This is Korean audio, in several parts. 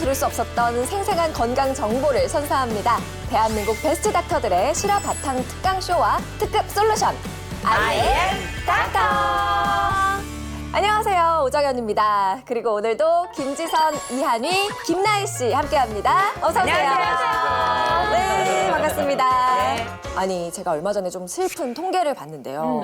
들을 수 없었던 생생한 건강 정보를 선사합니다. 대한민국 베스트 닥터들의 실화 바탕 특강 쇼와 특급 솔루션 IM 닥터. 안녕하세요, 오정연입니다. 그리고 오늘도 김지선, 이한휘, 김나희 씨 함께합니다. 어서 오세요. 안녕하세요. 네, 반갑습니다. 네. 아니, 제가 얼마 전에 좀 슬픈 통계를 봤는데요.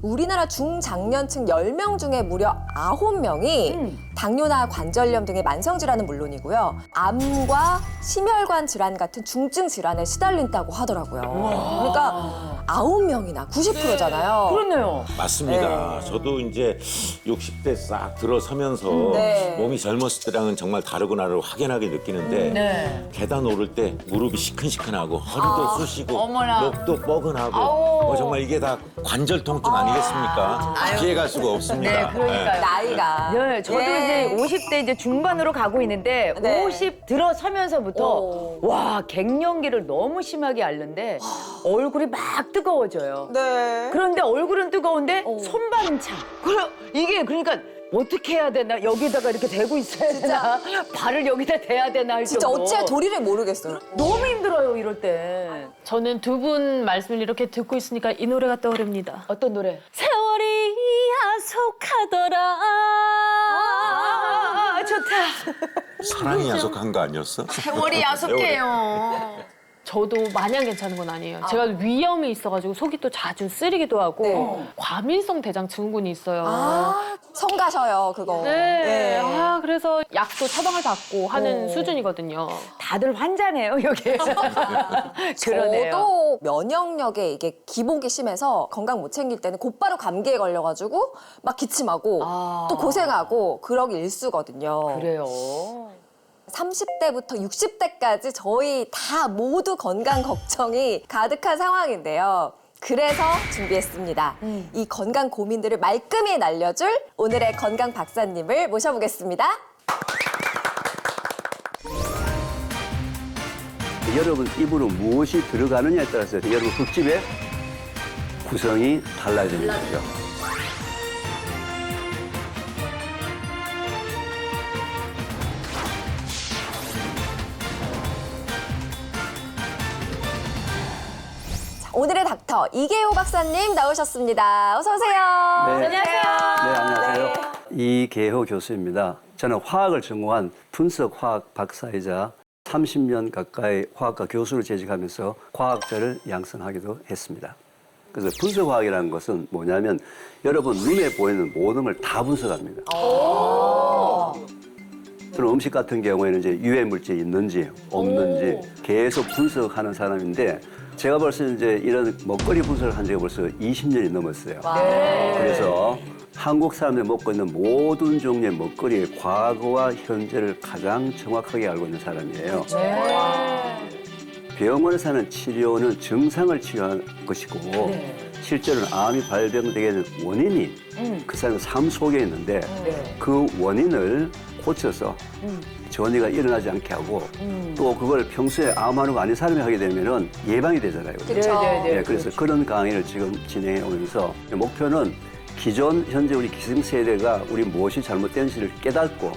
우리나라 중장년층 10명 중에 무려 9명이 당뇨나 관절염 등의 만성질환은 물론이고요. 암과 심혈관 질환 같은 중증 질환에 시달린다고 하더라고요. 그러니까 9명이나 90%잖아요. 그렇네요. 맞습니다. 저도 이제 60대 싹 들어서면서 네. 몸이 젊었을 때랑은 정말 다르구나를 확연하게 느끼는데 네. 계단 오를 때 무릎이 시큰시큰하고 허리도 쑤시고 어머나. 목도 뻐근하고 아우. 정말 이게 다 관절 통증 아니겠습니까? 피해갈 수가 없습니다. 네, 그러니까요. 나이가. 네, 저도 예. 이제 50대 이제 중반으로 가고 있는데 네. 50 들어서면서부터 오. 와, 갱년기를 너무 심하게 앓는데 얼굴이 막 뜨거워져요. 네. 그런데 얼굴은 뜨거운데 손발은 차. 이게 그러니까 어떻게 해야 되나? 여기다가 이렇게 대고 있어야 되나? 발을 여기다 대야 되나? 할 진짜 정도. 어찌할 도리를 모르겠어요. 너무 힘들어요, 이럴 때. 저는 두 분 말씀을 이렇게 듣고 있으니까 이 노래가 떠오릅니다. 어떤 노래? 세월이 야속하더라. 좋다. 사랑이 야속한 거 아니었어? 세월이 야속해요. 저도 마냥 괜찮은 건 아니에요. 제가 위염이 있어가지고 속이 또 자주 쓰리기도 하고 네. 과민성 대장 증후군이 있어요. 성가셔요, 그거. 네. 그래서 약도 처방을 받고 하는 수준이거든요. 다들 환자네요, 여기. 그러네요. 저도 면역력에 이게 기복이 심해서 건강 못 챙길 때는 곧바로 감기에 걸려가지고 막 기침하고 또 고생하고 그러기 일쑤거든요. 그래요. 30대부터 60대까지 저희 다 모두 건강 걱정이 가득한 상황인데요. 그래서 준비했습니다. 이 건강 고민들을 말끔히 날려줄 오늘의 건강 박사님을 모셔보겠습니다. 여러분 입으로 무엇이 들어가느냐에 따라서 여러분 흙집의 구성이 달라지는 거죠. 오늘의 닥터 이계호 박사님 나오셨습니다. 어서 오세요. 네, 안녕하세요. 이계호 교수입니다. 저는 화학을 전공한 분석화학 박사이자 30년 가까이 화학과 교수를 재직하면서 과학자를 양성하기도 했습니다. 그래서 분석화학이라는 것은 뭐냐면 여러분 눈에 보이는 모든 걸 다 분석합니다. 저는 음식 같은 경우에는 이제 유해 물질이 있는지 없는지 계속 분석하는 사람인데 제가 벌써 이제 이런 먹거리 분석을 한 지가 벌써 20년이 넘었어요. 그래서 한국 사람들이 먹고 있는 모든 종류의 먹거리의 과거와 현재를 가장 정확하게 알고 있는 사람이에요. 병원에서 하는 치료는 증상을 치료하는 것이고 실제로는 암이 발병되게 되는 원인이 그 사람의 삶 속에 있는데 그 원인을 고쳐서 전이가 일어나지 않게 하고 또 그걸 평소에 암하는 거 아닌 사람이 하게 되면은 예방이 되잖아요. 그렇죠. 네, 그래서 그런 강의를 지금 진행해 오면서 목표는 기존 현재 우리 기성세대가 우리 무엇이 잘못된지를 깨닫고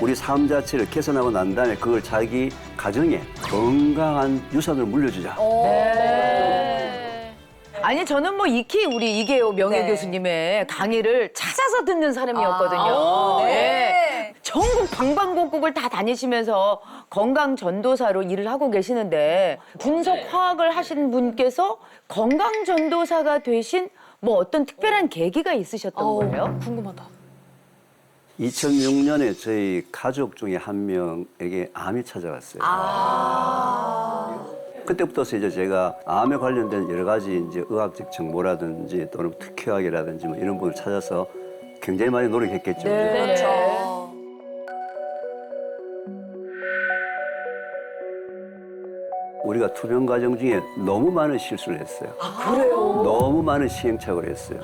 우리 삶 자체를 개선하고 난 다음에 그걸 자기 가정에 건강한 유산을 물려주자. 아니, 저는 뭐 익히 우리 이계호 명예 네. 교수님의 강의를 찾아서 듣는 사람이었거든요. 네. 전국 방방곡곡을 다 다니시면서 건강 전도사로 일을 하고 계시는데 분석 화학을 하신 분께서 건강 전도사가 되신 뭐 어떤 특별한 계기가 있으셨던 거예요? 궁금하다. 2006년에 저희 가족 중에 한 명에게 암이 찾아왔어요. 그때부터 이제 제가 암에 관련된 여러 가지 이제 의학적 정보라든지 또는 특효약이라든지 뭐 이런 분을 찾아서 굉장히 많이 노력했겠죠. 그렇죠. 우리가 투병 과정 중에 너무 많은 실수를 했어요. 그래요? 너무 많은 시행착오를 했어요.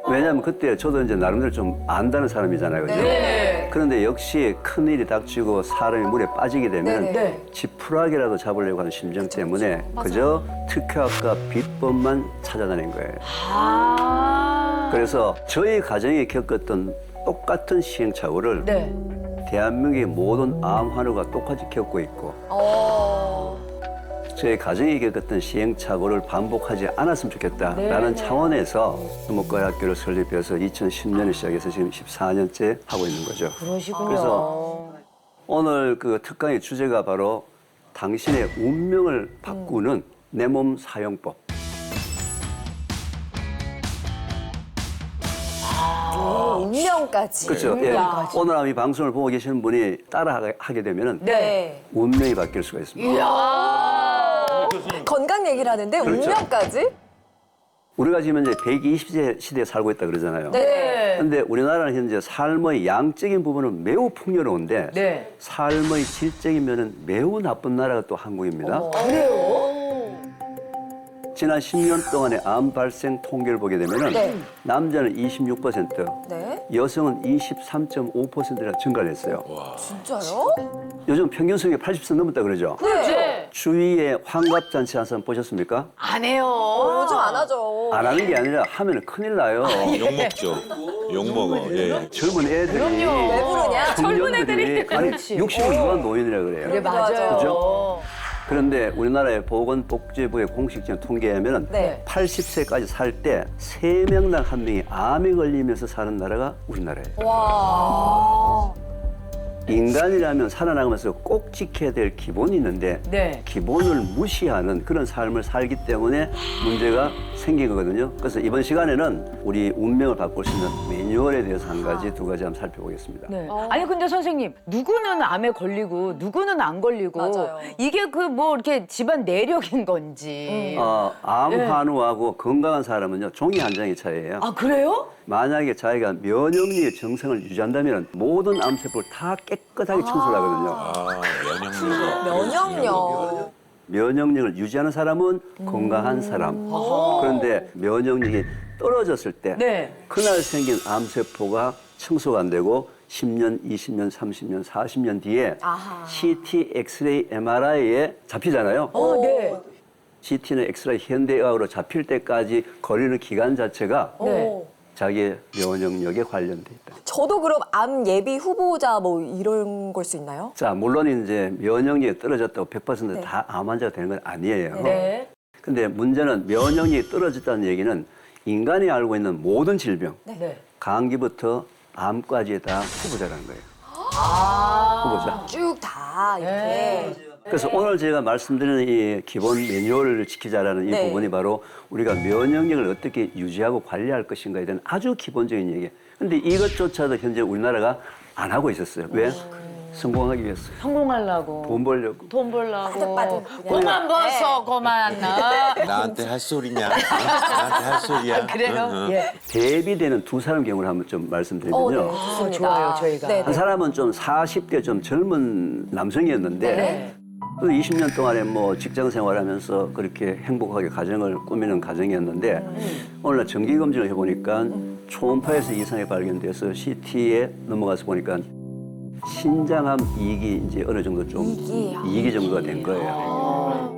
왜냐하면 그때 저도 이제 나름대로 좀 안다는 사람이잖아요. 그죠? 그런데 역시 큰일이 닥치고 사람이 물에 빠지게 되면 지푸라기라도 잡으려고 하는 심정 때문에 그저 특효약과 비법만 찾아다닌 거예요. 그래서 저희 가정이 겪었던 똑같은 시행착오를 대한민국의 모든 암 환우가 똑같이 겪고 있고 저희 가정이 겪었던 시행착오를 반복하지 않았으면 좋겠다라는 차원에서 토목과학교를 설립해서 2010년에 시작해서 지금 14년째 하고 있는 거죠. 그러시군요. 그래서 오늘 그 특강의 주제가 바로 당신의 운명을 바꾸는 내 몸 사용법. 운명까지. 그렇죠. 예. 오늘 이 방송을 보고 계시는 분이 따라하게 되면은 네. 운명이 바뀔 수가 있습니다. 건강 얘기를 하는데 그렇죠. 운명까지? 우리가 지금 이제 120세 시대에 살고 있다 그러잖아요. 네. 그런데 우리나라는 현재 삶의 양적인 부분은 매우 풍요로운데 네. 삶의 질적인 면은 매우 나쁜 나라가 또 한국입니다. 지난 10년 동안의 암 발생 통계를 보게 되면은 네. 남자는 26%, 네. 여성은 23.5%나 증가를 했어요. 진짜요? 요즘 평균 수명이 80세 넘었다 그러죠. 네. 주위에 환갑잔치 한 사람 보셨습니까? 안 해요. 요즘 안 하죠. 안 하는 게 아니라 하면 큰일 나요. 욕 먹죠. 욕 먹어. 예. 젊은 애들이 왜 부르냐? 젊은 애들이. 아니 그렇지. 60을 유한 노인이라 그래요. 그래, 맞아요. 그죠? 그런데 우리나라의 보건복지부의 공식적인 통계에 하면은 네. 80세까지 살 때 3명당 1명이 암에 걸리면서 사는 나라가 우리나라예요. 와. 인간이라면 살아나가면서 꼭 지켜야 될 기본이 있는데 네. 기본을 무시하는 그런 삶을 살기 때문에 문제가 생긴 거거든요. 그래서 이번 시간에는 우리 운명을 바꿀 수 있는 매뉴얼에 대해서 한 가지, 두 가지 한번 살펴보겠습니다. 네. 아니 근데 선생님 누구는 암에 걸리고 누구는 안 걸리고 맞아요. 이게 그 뭐 이렇게 집안 내력인 건지. 암 환우하고 건강한 사람은요 종이 한 장의 차이예요. 아 그래요? 만약에 자기가 면역력의 정상을 유지한다면 모든 암세포를 다 깨끗하게 청소를 하거든요. 아, 면역력. 면역력. 면역력을 유지하는 사람은 건강한 사람. 그런데 면역력이 떨어졌을 때 네. 그날 생긴 암세포가 청소가 안 되고 10년, 20년, 30년, 40년 뒤에 아하. CT, 엑스레이, MRI에 잡히잖아요. 네. CT는 엑스레이 현대의학으로 잡힐 때까지 걸리는 기간 자체가 네. 자기의 면역력에 관련돼 있다. 저도 그럼 암 예비 후보자 뭐 이런 걸 수 있나요? 자, 물론 이제 면역력이 떨어졌다고 100% 다 암 환자가 되는 건 아니에요. 네. 근데 문제는 면역력이 떨어졌다는 얘기는 인간이 알고 있는 모든 질병, 네. 감기부터 암까지의 다 후보자라는 거예요. 후보자. 쭉 다 이렇게. 그래서 오늘 제가 말씀드리는 이 기본 매뉴얼을 지키자라는 이 네. 부분이 바로 우리가 면역력을 어떻게 유지하고 관리할 것인가에 대한 아주 기본적인 얘기예요. 근데 이것조차도 현재 우리나라가 안 하고 있었어요. 왜? 성공하기 위해서. 성공하려고. 돈 벌려고. 돈 벌려고. 빠득빠득 그냥. 그만 벌써 그만. 나한테 할 소리냐? 나한테 할 소리야? 그래요? 응, 응. 예. 대비되는 두 사람 경우를 한번 좀 말씀드리면요. 네, 좋습니다. 좋아요, 저희가. 네, 한 네. 사람은 좀 40대 좀 젊은 남성이었는데 네. 그 20년 동안에 뭐 직장 생활하면서 그렇게 행복하게 가정을 꾸미는 가정이었는데 오늘날 정기 검진을 해보니까 초음파에서 이상이 발견돼서 CT에 넘어가서 보니까 신장암 2기 이제 어느 정도 좀 2기 정도가 된 거예요.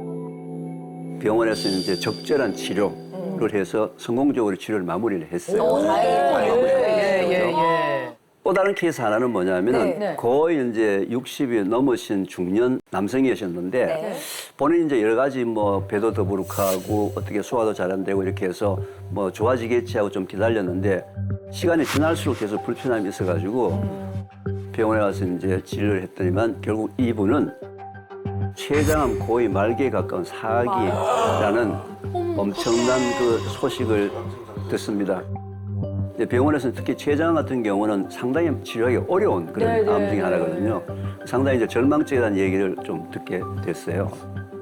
병원에서 이제 적절한 치료를 해서 성공적으로 치료를 마무리를 했어요. 다행이네요. 예. 또 다른 케이스 하나는 뭐냐면은 네. 거의 이제 60이 넘으신 중년 남성이셨는데 네. 본인이 이제 여러 가지 뭐 배도 더부룩하고 어떻게 소화도 잘 안 되고 이렇게 해서 뭐 좋아지겠지 하고 좀 기다렸는데 시간이 지날수록 계속 불편함이 있어가지고 병원에 가서 이제 진료를 했더니만 결국 이분은 췌장암 거의 말기에 가까운 4기라는 엄청난 그 소식을 듣습니다. 이제 병원에서는 특히 췌장암 같은 경우는 상당히 치료하기 어려운 그런 암 중에 하나거든요. 상당히 이제 절망적이라는 얘기를 좀 듣게 됐어요.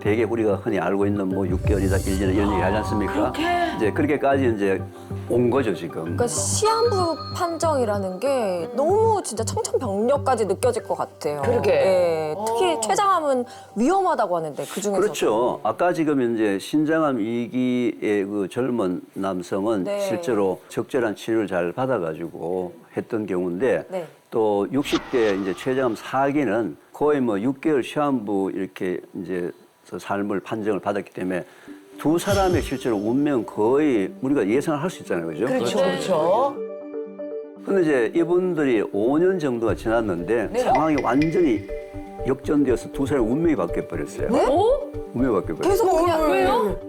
대개 우리가 흔히 알고 있는 뭐 6개월이다, 1년 이런 얘기 하지 않습니까? 이제 그렇게까지 이제 온 거죠, 지금. 그러니까 시한부 판정이라는 게 너무 진짜 청천벽력까지 느껴질 것 같아요. 그러게. 예, 특히 췌장암은 위험하다고 하는데 그 중에서 그렇죠. 아까 지금 이제 신장암 2기의 그 젊은 남성은 네. 실제로 적절한 치료를 잘 받아가지고 했던 경우인데 네. 또 60대 이제 췌장암 4기는 거의 뭐 6개월 시한부 이렇게 이제 삶을 판정을 받았기 때문에 두 사람의 실제로 운명 거의 우리가 예상을 할 수 있잖아요, 그죠? 그렇죠. 근데 이제 이분들이 5년 정도가 지났는데 상황이 완전히 역전되어서 두 사람의 운명이 바뀌어 버렸어요. 운명이 바뀌어 버렸어요. 계속 그냥 왜요?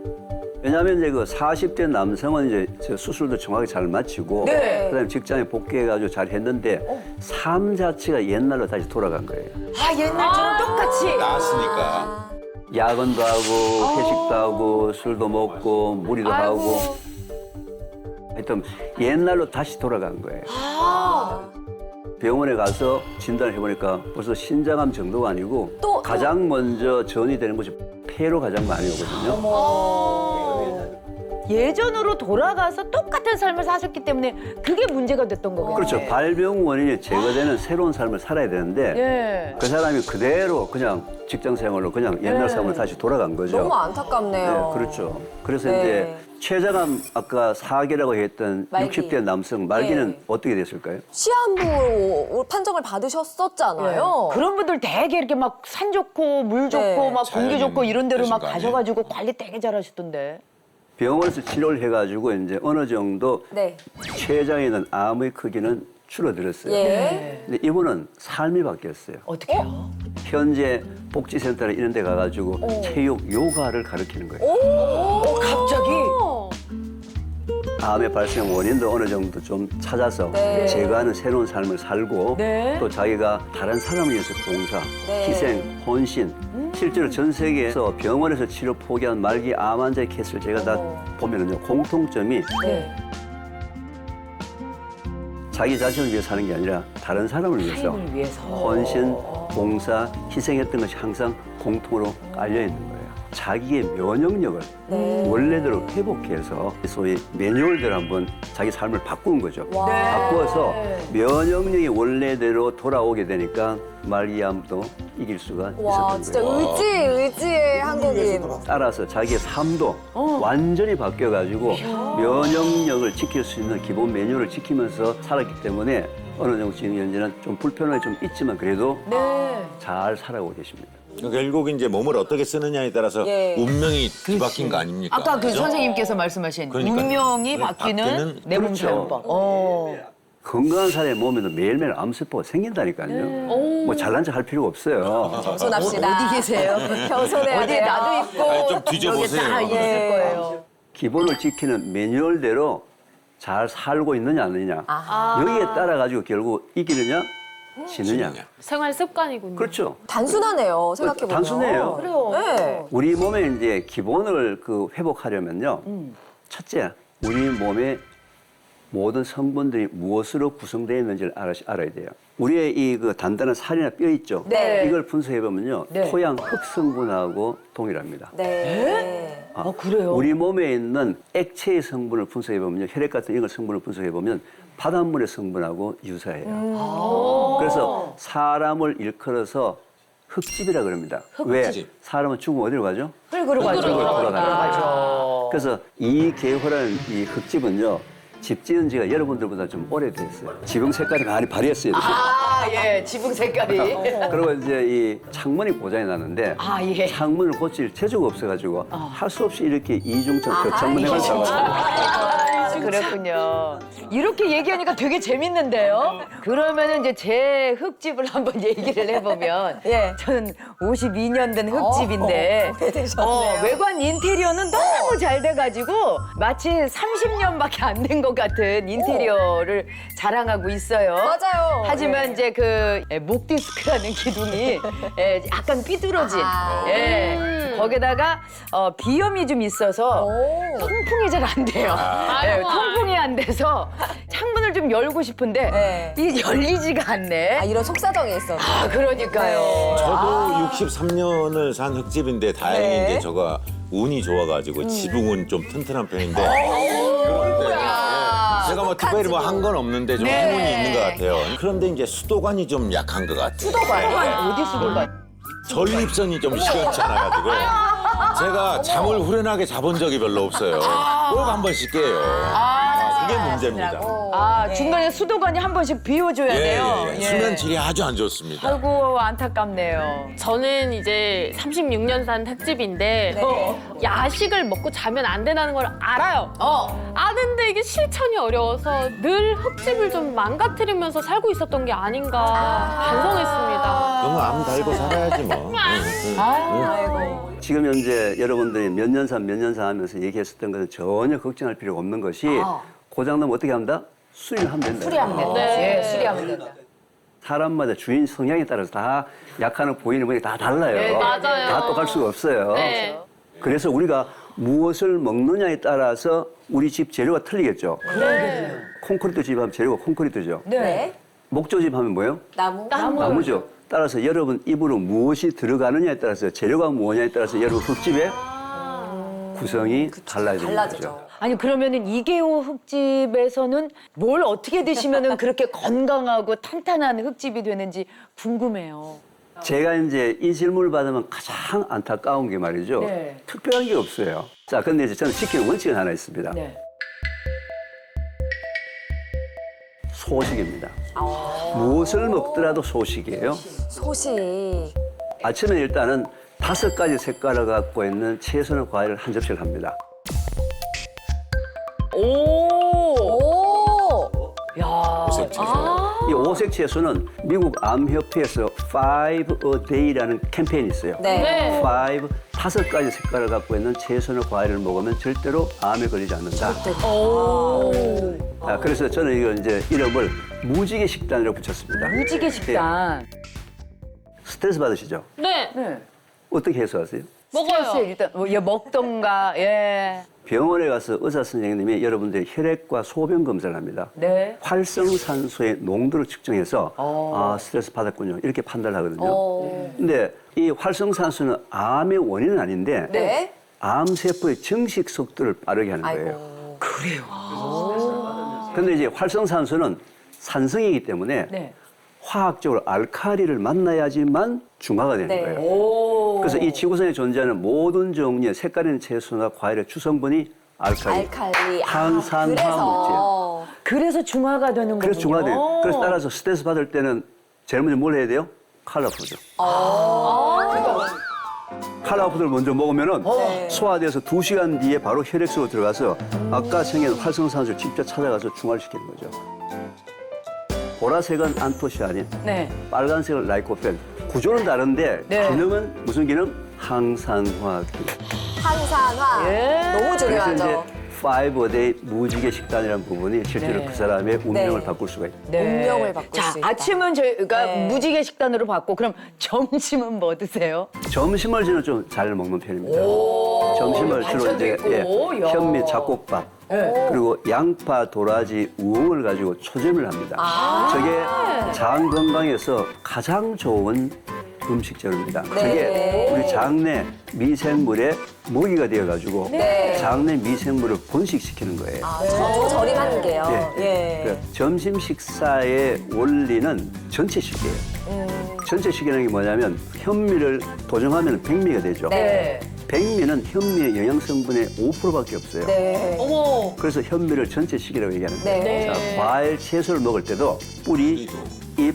왜냐하면 이제 그 40대 남성은 이제 저 수술도 정확히 잘 마치고 그다음에 직장에 복귀해가지고 잘 했는데 삶 자체가 옛날로 다시 돌아간 거예요. 아 옛날처럼 똑같이. 나았으니까. 야근도 하고 회식도 하고 술도 먹고 무리도 하고 하여튼 옛날로 다시 돌아간 거예요. 병원에 가서 진단을 해보니까 벌써 신장암 정도가 아니고 또? 가장 먼저 전이 되는 것이 폐로 가장 많이 오거든요. 예전으로 돌아가서 똑같은 삶을 사셨기 때문에 그게 문제가 됐던 거겠네요. 그렇죠. 발병 원인이 제거되는 새로운 삶을 살아야 되는데 예. 그 사람이 그대로 그냥 직장 생활로 그냥 옛날 삶으로 다시 돌아간 거죠. 너무 안타깝네요. 네, 그렇죠. 그래서 네. 이제 췌장암 아까 4개라고 했던 말기. 60대 남성 말기는 네. 어떻게 됐을까요? 시한부 판정을 받으셨었잖아요. 그런 분들 되게 이렇게 막 산 좋고 물 좋고 네. 막 공기 좋고 이런 데로 막 되신 거 아니에요? 가셔가지고 관리 되게 잘하셨던데. 병원에서 치료를 해가지고 이제 어느 정도 네. 췌장에 있는 암의 크기는 줄어들었어요. 예. 근데 이분은 삶이 바뀌었어요. 어떻게요? 현재 복지센터나 이런 데 가가지고 체육 요가를 가르치는 거예요. 갑자기? 암의 발생 원인도 어느 정도 좀 찾아서 네. 제거하는 새로운 삶을 살고 네. 또 자기가 다른 사람을 위해서 봉사, 네. 희생, 헌신 실제로 전 세계에서 병원에서 치료 포기한 말기 암 환자의 케이스를 제가 다 보면은요 공통점이 네. 자기 자신을 위해서 사는 게 아니라 다른 사람을 위해서 타인을 위해서. 헌신, 봉사, 희생했던 것이 항상 공통으로 깔려 있는 거예요. 자기의 면역력을 네. 원래대로 회복해서 소위 매뉴얼대로 한번 자기 삶을 바꾼 거죠. 바꾸어서 면역력이 원래대로 돌아오게 되니까 말기암도 이길 수가 와, 있었던 진짜 거예요. 의지의 한국인. 따라서 자기의 삶도 완전히 바뀌어가지고 면역력을 지킬 수 있는 기본 메뉴를 지키면서 살았기 때문에 어느 정도 지금 현재는 좀 불편함이 좀 있지만 그래도 네. 잘 살아오고 계십니다. 결국 이제 몸을 어떻게 쓰느냐에 따라서 예. 운명이 뒤바뀐 거 아닙니까? 아까 그 그죠? 선생님께서 말씀하신 그러니까요. 운명이 네, 바뀌는 바뀌는 내 몸 그렇죠. 사용법. 건강한 사람의 몸에도 매일매일 암세포가 생긴다니까요. 뭐 잘난 척 할 필요가 없어요. 겸손합시다. 어디 계세요? 겸손해야 어디 돼요. 나도 있고 아니, 좀 뒤져보세요. 여기 다 있을 예. 거예요. 기본을 지키는 매뉴얼대로 잘 살고 있느냐 안 있느냐. 여기에 따라 가지고 결국 이기느냐 지느냐. 생활 습관이군요. 그렇죠. 단순하네요. 생각해보면. 단순해요. 그래요. 네. 우리 몸에 이제 기본을 그 회복하려면요. 첫째, 우리 몸의 모든 성분들이 무엇으로 구성되어 있는지를 알아야 돼요. 우리의 이 그 단단한 살이나 뼈 있죠. 네. 이걸 분석해 보면요. 네. 토양 흑성분하고 동일합니다. 네. 그래요? 우리 몸에 있는 액체의 성분을 분석해 보면요. 혈액 같은 이런 성분을 분석해 보면 바닷물의 성분하고 유사해요. 그래서 사람을 일컬어서 흙집이라 그럽니다. 왜? 사람은 죽으면 어디로 가죠? 흙으로 가죠. 돌아가죠. 그래서 이 개호라는 이 흙집은요. 집 지은 지가 여러분들보다 좀 오래됐어요. 지붕 색깔이 많이 발휘했어요. 아, 예, 지붕 색깔이. 그리고 이제 이 창문이 고장이 나는데 아, 예. 창문을 고칠 재주가 없어가지고 할 수 없이 이렇게 이중창 벽창문 해가지고 그렇군요. 이렇게 얘기하니까 되게 재밌는데요. 그러면은 이제 제 흙집을 한번 얘기를 해보면, 예. 저는 52년 된 흙집인데, 오래되셨네요. 외관 인테리어는 너무 잘 돼가지고 마치 30년밖에 안 된 것 같은 인테리어를 자랑하고 있어요. 맞아요. 하지만 예. 이제 그 목 디스크라는 기둥이 약간 삐뚤어진, 거기다가 비염이 좀 있어서 통풍이 잘 안 돼요. 통풍이 안 돼서 창문을 좀 열고 싶은데 네. 이 열리지가 않네. 아, 이런 속사정이 있었네. 그러니까요. 저도 63년을 산 흙집인데 다행히 네. 이제 저가 운이 좋아가지고 지붕은 좀 튼튼한 편인데 그런데 예, 제가 뭐 특별히 뭐 한 건 없는데 좀 네. 행운이 있는 것 같아요. 그런데 이제 수도관이 좀 약한 것 같아요. 어디 수도관? 전립선이 좀 시원치 않아가지고 제가 잠을 후련하게 자본 적이 별로 없어요. 꼭 한 번씩 깨요. 그게 문제입니다. 중간에 수도관이 한 번씩 비워줘야 돼요. 예. 수면 질이 아주 안 좋습니다. 아이고 안타깝네요. 저는 이제 36년 산 횟집인데 야식을 먹고 자면 안 된다는 걸 알아요. 아는데 이게 실천이 어려워서 늘 흙집을 좀 망가뜨리면서 살고 있었던 게 아닌가 반성했습니다. 너무 암 달고 살아야지 뭐. 아이고. 지금 현재 여러분들이 몇 년산 하면서 얘기했었던 것은 전혀 걱정할 필요가 없는 것이 고장나면 어떻게 합니다? 수리를 하면 된다. 수리하면 된다. 네. 예, 수리하면 된다. 사람마다 주인 성향에 따라서 다 약하는 보이는 분이 다 달라요. 네, 맞아요. 다 똑같을 수가 없어요. 네. 그래서 우리가 무엇을 먹느냐에 따라서 우리 집 재료가 틀리겠죠. 콘크리트 집 하면 재료가 콘크리트죠. 네. 목조 집 하면 뭐예요? 나무. 나무죠. 따라서 여러분 입으로 무엇이 들어가느냐에 따라서 재료가 뭐냐에 따라서 여러분 흙집의 구성이 달라지는 거죠. 달라지죠. 아니 그러면은 이계호 흙집에서는 뭘 어떻게 드시면은 그렇게 건강하고 탄탄한 흙집이 되는지 궁금해요. 제가 이제 이 질문을 받으면 가장 안타까운 게 말이죠. 네. 특별한 게 없어요. 자, 근데 이제 저는 지키는 원칙은 하나 있습니다. 네. 소식입니다. 무엇을 먹더라도 소식이에요. 소식. 아침에 일단은 5가지 색깔을 갖고 있는 채소나 과일을 한 접시를 합니다. 오. 야. 오색 채소. 이 오색 채소는 미국 암협회에서 5 a day라는 캠페인이 있어요. 네. 5가지 색깔을 갖고 있는 채소나 과일을 먹으면 절대로 암에 걸리지 않는다. 그래서 저는 이걸 이제 이름을 무지개 식단이라고 붙였습니다. 무지개 식단. 스트레스 받으시죠? 네. 네. 어떻게 해소하세요? 스트레스 먹어요. 일단 먹던가 예. 병원에 가서 의사 선생님이 여러분들의 혈액과 소변 검사를 합니다. 네. 활성산소의 농도를 측정해서 아, 스트레스 받았군요. 이렇게 판단을 하거든요. 근데 이 활성산소는 암의 원인은 아닌데 네. 암세포의 증식 속도를 빠르게 하는 거예요. 아이고. 근데 이제 활성산소는 산성이기 때문에 네. 화학적으로 알칼리를 만나야지만 중화가 되는 네. 거예요. 그래서 이 지구상에 존재하는 모든 종류의 색깔 있는 채소나 과일의 주성분이 알칼리, 알칼리. 항산화 그래서. 그래서 중화가 되는 거군요. 그래서 중화돼요. 그래서 따라서 스트레스 받을 때는 제일 먼저 뭘 해야 돼요? 칼라푸드. 칼라푸드를 먼저 먹으면은 네. 소화돼서 2시간 뒤에 바로 혈액소로 들어가서 아까 생긴 활성산소를 직접 찾아가서 중화를 시키는 거죠. 보라색은 안토시아닌, 네. 빨간색은 라이코펜. 구조는 다른데 네. 기능은 무슨 기능? 항산화기. 항산화. 예. 너무 그래서 중요하죠. 이제 5 a day 무지개 식단이라는 부분이 실제로 네. 그 사람의 운명을 네. 바꿀 수가 있다. 운명을 바꿀 자, 수 있다. 아침은 저희가 네. 무지개 식단으로 받고 그럼 점심은 뭐 드세요? 점심을 저는 좀 잘 먹는 편입니다. 점심을 주로 반찬도 이제 있고, 야. 현미 잡곡밥 그리고 양파, 도라지, 우엉을 가지고 초점을 합니다. 저게 장 건강에서 가장 좋은 음식 재료입니다. 네. 그게 우리 장내 미생물의 먹이가 되어가지고 네. 장내 미생물을 번식시키는 거예요. 저절임하는 게요. 예. 그러니까 점심 식사의 원리는 전체식이에요. 전체식이라는 게 뭐냐면 현미를 도정하면 백미가 되죠. 네. 백미는 현미의 영양 성분의 5%밖에 없어요. 네. 어머. 그래서 현미를 전체식이라고 얘기하는 거예요. 네. 자, 과일, 채소를 먹을 때도 뿌리, 잎,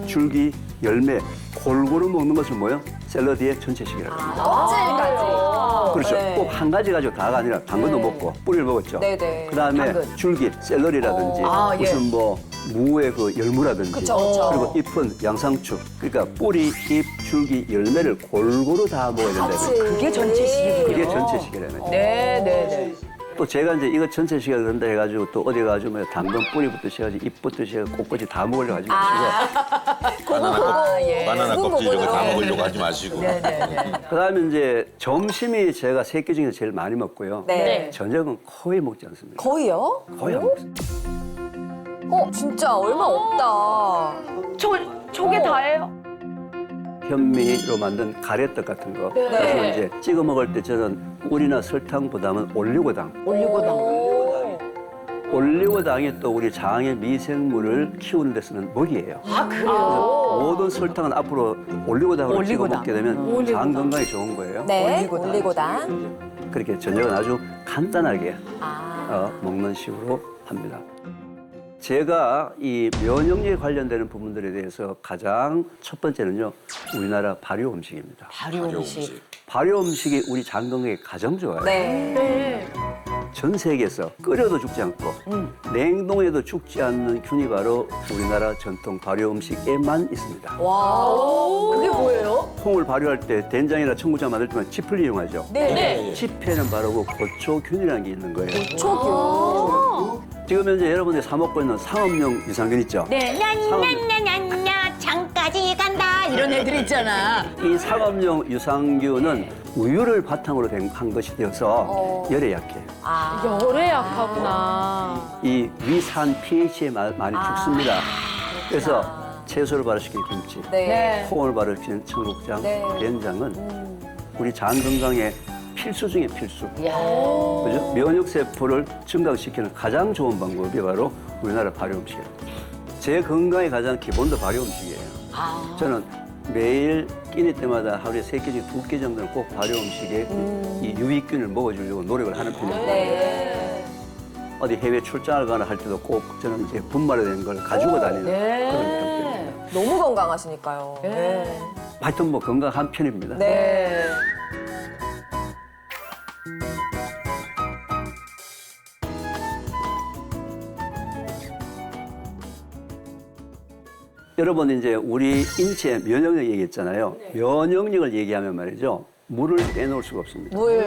줄기, 열매 골고루 먹는 것을 뭐예요? 샐러드의 전체식이라고 합니다. 껍질까지. 그렇죠. 네. 꼭 한 가지 가지고 다가 아니라 당근도 먹고 뿌리를 먹었죠. 네네. 그다음에 당근. 줄기, 샐러리라든지 아, 예. 무슨 뭐 무의 그 열무라든지 그쵸, 그쵸. 그리고 잎은 양상추. 그러니까 뿌리, 잎, 줄기, 열매를 골고루 다 먹어야 된다는 같이. 거예요. 그게 전체식이군요. 그게 전체식이라는 거죠. 네, 네, 네. 또 제가 이제 이거 전체식이라 그런다 해가지고 또 어디 가가지고 뭐 당근 뿌리부터 시작해서 잎부터 시작해서 꽃까지 다 먹으려고 하지 마시고 바나나 굵은 껍질 이런 거 다 부분으로. 먹으려고 하지 마시고. 그다음에 이제 점심이 제가 세 끼 중에 제일 많이 먹고요. 네. 저녁은 거의 먹지 않습니다. 거의요? 거의 안 먹습니다. 진짜 얼마 없다. 초게 다예요? 현미로 만든 가래떡 같은 거. 그리고 이제 찍어 먹을 때 저는 꿀이나 설탕보다는 올리고당. 올리고당이 또 우리 장의 미생물을 키우는 데 쓰는 먹이에요. 아, 그래요? 모든 설탕은 앞으로 올리고당으로 찍어 올리고당. 먹게 되면 장 건강에 좋은 거예요. 네. 올리고당. 그렇게 저녁은 아주 간단하게 아. 먹는 식으로 합니다. 제가 이 면역력에 관련되는 부분들에 대해서 가장 첫 번째는요, 우리나라 발효 음식입니다. 발효 음식. 발효 음식이 우리 장 건강에 가장 좋아요. 네. 전 세계에서 끓여도 죽지 않고 냉동해도 죽지 않는 균이 바로 우리나라 전통 발효 음식에만 있습니다. 와. 그게 뭐예요? 콩을 발효할 때 된장이나 청국장 만들 때만 짚을 이용하죠. 네. 짚에는 바로 그 고초균이라는 게 있는 거예요. 초규. 지금 현재 여러분들이 사 먹고 있는 상업용 유산균 있죠? 네. 냐냐냐냐냐 장까지 간다 이런 애들 있잖아. 이 상업용 유산균은 우유를 바탕으로 한 것이 되어서 열에 약해요. 열에 약하구나. 이 위산 pH에 많이 죽습니다. 그래서 채소를 발효시킨 김치, 네. 콩을 발효시킨 청국장, 네. 된장은 우리 장 건강에 필수 중에 필수. 야. 그죠? 면역세포를 증강시키는 가장 좋은 방법이 바로 우리나라 발효 음식이에요. 제 건강의 가장 기본도 발효 음식이에요. 저는 매일 끼니 때마다 하루에 3끼, 2끼 정도는 꼭 발효 음식에 이 유익균을 먹어주려고 노력을 하는 편입니다. 네. 어디 해외 출장을 가나 할 때도 꼭 저는 이제 분말된 걸 가지고 다니는 그런 형태입니다. 너무 건강하시니까요. 네. 하여튼 뭐 건강한 편입니다. 네. 여러분 이제 우리 인체 면역력 얘기했잖아요. 면역력을 얘기하면 말이죠. 물을 빼놓을 수가 없습니다. 물.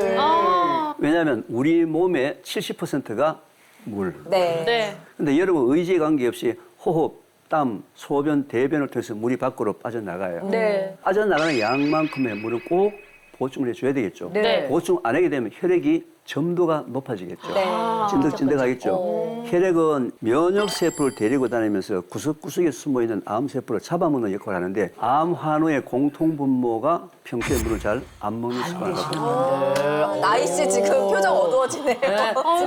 왜냐하면 우리 몸의 70%가 물. 네. 네. 근데 여러분 의지에 관계없이 호흡, 땀, 소변, 대변을 통해서 물이 밖으로 빠져나가요. 네. 빠져나가는 양만큼의 물은 꼭 보충을 해줘야 되겠죠. 네. 보충 안 하게 되면 혈액이 점도가 높아지겠죠. 네. 찐득찐득하겠죠. 혈액은 면역세포를 데리고 다니면서 구석구석에 숨어있는 암세포를 잡아먹는 역할을 하는데 암 환우의 공통분모가 평소에 물을 잘 안 먹는 습관을 갖고 있습니다. 나이씨 지금 표정 어두워지네요.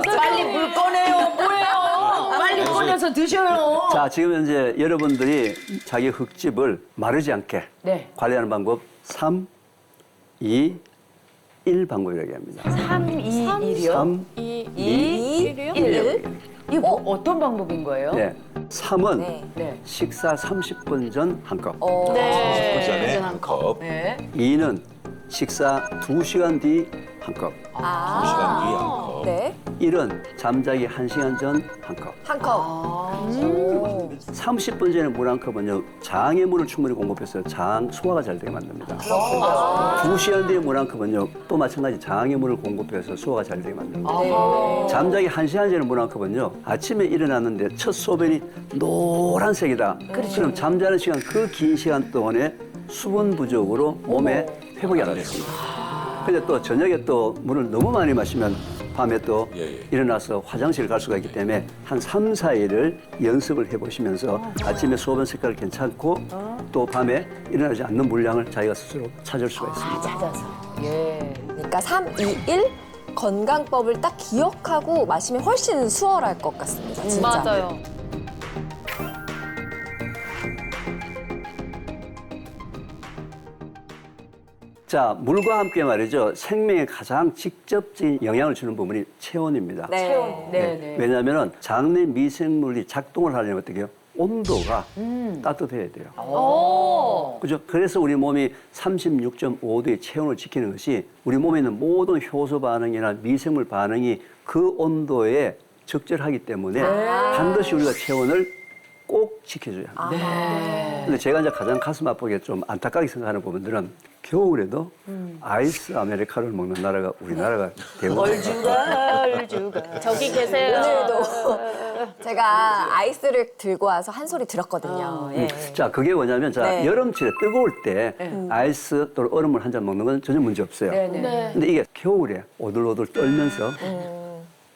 빨리 물 꺼내요. 뭐예요? 빨리 꺼내서 드셔요. 자, 지금 현재 여러분들이 자기 흙집을 마르지 않게 네. 관리하는 방법 3, 2, 1 방법이라고 합니다. 3, 2, 1이요? 3, 2, 1. 이게 뭐 어떤 방법인 거예요? 네. 3은 네. 네. 식사 30분 전 한 컵. 네. 전에 한 컵. 네. 2는 식사 2시간 뒤 한 컵. 2시간 뒤에 한 컵. 네. 1은 잠자기 1시간 전 한 컵. 한 컵. 오. 30분 전에 물 한 컵은요, 장에 물을 충분히 공급해서 장 소화가 잘 되게 만듭니다. 2시간 뒤에 물 한 컵은요, 또 마찬가지 장에 물을 공급해서 소화가 잘 되게 만듭니다. 잠자기 1시간 전에 물 한 컵은요, 아침에 일어났는데 첫 소변이 노란색이다. 그럼 잠자는 시간, 그 긴 시간 동안에 수분 부족으로 몸에 회복이 안 됐습니다. 근데 또 저녁에 또 물을 너무 많이 마시면 밤에 또 일어나서 화장실 갈 수가 있기 때문에 한 3, 4일을 연습을 해보시면서 아침에 소변 색깔 괜찮고 또 밤에 일어나지 않는 물량을 자기가 스스로 찾을 수가 있습니다. 찾아서. 예. 그러니까 3, 2, 1 건강법을 딱 기억하고 마시면 훨씬 수월할 것 같습니다. 진짜. 맞아요. 자, 물과 함께 말이죠. 생명에 가장 직접적인 영향을 주는 부분이 체온입니다. 네. 네. 왜냐하면 장내 미생물이 작동을 하려면 어떻게 해요? 온도가 따뜻해야 돼요. 오. 그죠? 그래서 우리 몸이 36.5도의 체온을 지키는 것이 우리 몸에 있는 모든 효소 반응이나 미생물 반응이 그 온도에 적절하기 때문에 반드시 우리가 체온을 꼭 지켜줘야 합니다. 근데 제가 이제 가장 가슴 아프게 좀 안타깝게 생각하는 부분들은 겨울에도 아이스 아메리카노를 먹는 나라가 우리나라가 되고 얼주가. 저기 계세요. 오늘도 제가 아이스를 들고 와서 한 소리 들었거든요. 예. 자, 그게 뭐냐면 자, 네. 여름철에 뜨거울 때 아이스 또는 얼음을 한 잔 먹는 건 전혀 문제 없어요. 네네. 근데 이게 겨울에 오들오들 떨면서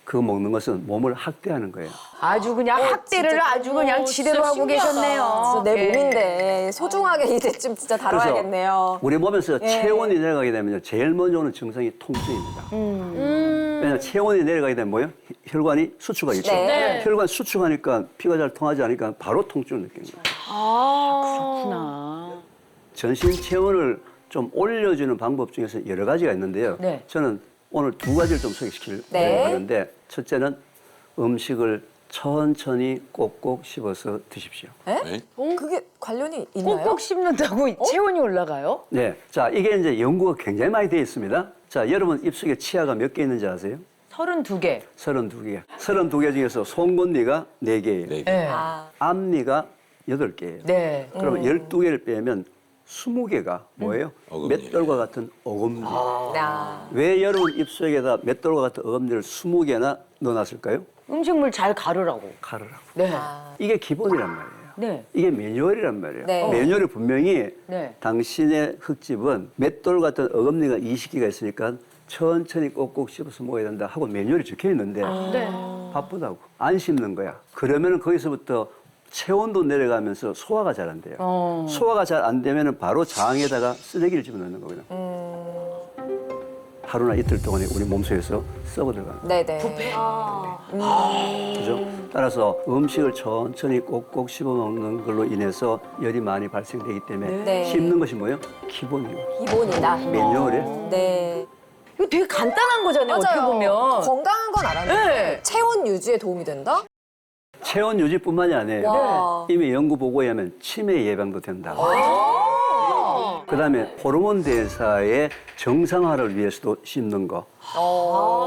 그거 먹는 것은 몸을 학대하는 거예요. 아주 그냥 학대를 진짜. 아주 그냥 지대로 진짜 하고 신기하다. 계셨네요. 진짜 내 예. 몸인데 소중하게 이제쯤 진짜 다뤄야겠네요. 우리 몸에서 예. 체온이 내려가게 되면 제일 먼저 오는 증상이 통증입니다. 왜냐하면 체온이 내려가게 되면 뭐예요? 혈관이 수축하겠죠. 네. 혈관 수축하니까 피가 잘 통하지 않으니까 바로 통증을 느낍니다. 그렇구나. 전신 체온을 좀 올려주는 방법 중에서 여러 가지가 있는데요. 네. 저는 오늘 두 가지를 좀 소개시키려고 네. 하는데 첫째는 음식을 천천히 꼭꼭 씹어서 드십시오. 네? 그게 관련이 있나요? 꼭꼭 씹는다고 체온이 올라가요? 네. 자, 이게 이제 연구가 굉장히 많이 되어 있습니다. 자, 여러분 입속에 치아가 몇 개 있는지 아세요? 32개. 32개. 32개 중에서 송곳니가 4개예요. 네. 네. 앞니가 8개예요. 네. 그러면 12개를 빼면 20개가 뭐예요? 어금니. 맷돌과 같은 어금니. 아. 왜 여러분 입속에다 맷돌과 같은 어금니를 20개나 넣어놨을까요? 음식물 잘 가르라고. 가르라고. 네. 이게 기본이란 말이에요. 네. 이게 매뉴얼이란 말이에요. 네. 매뉴얼에 분명히 네. 당신의 흙집은 맷돌 같은 어금니가 20개가 있으니까 천천히 꼭꼭 씹어서 먹어야 된다 하고 매뉴얼이 적혀 있는데 네. 바쁘다고 안 씹는 거야. 그러면 거기서부터 체온도 내려가면서 소화가 잘 안 돼요. 소화가 잘 안 되면 바로 장에다가 쓰레기를 집어넣는 거거든요. 하루나 이틀 동안에 우리 몸속에서 썩어 들어가는 거예요. 네네. 그죠? 따라서 음식을 천천히 꼭꼭 씹어 먹는 걸로 인해서 열이 많이 발생되기 때문에 네. 씹는 것이 뭐예요? 기본이에요. 기본이다. 매뉴얼이에요. 네. 이거 되게 간단한 거잖아요, 어떻게 보면. 건강한 건 알았는데 네. 체온 유지에 도움이 된다? 체온 유지뿐만이 아니에요. 와. 이미 연구 보고에 하면 치매 예방도 된다. 그다음에 호르몬 대사의 정상화를 위해서도 씹는 거.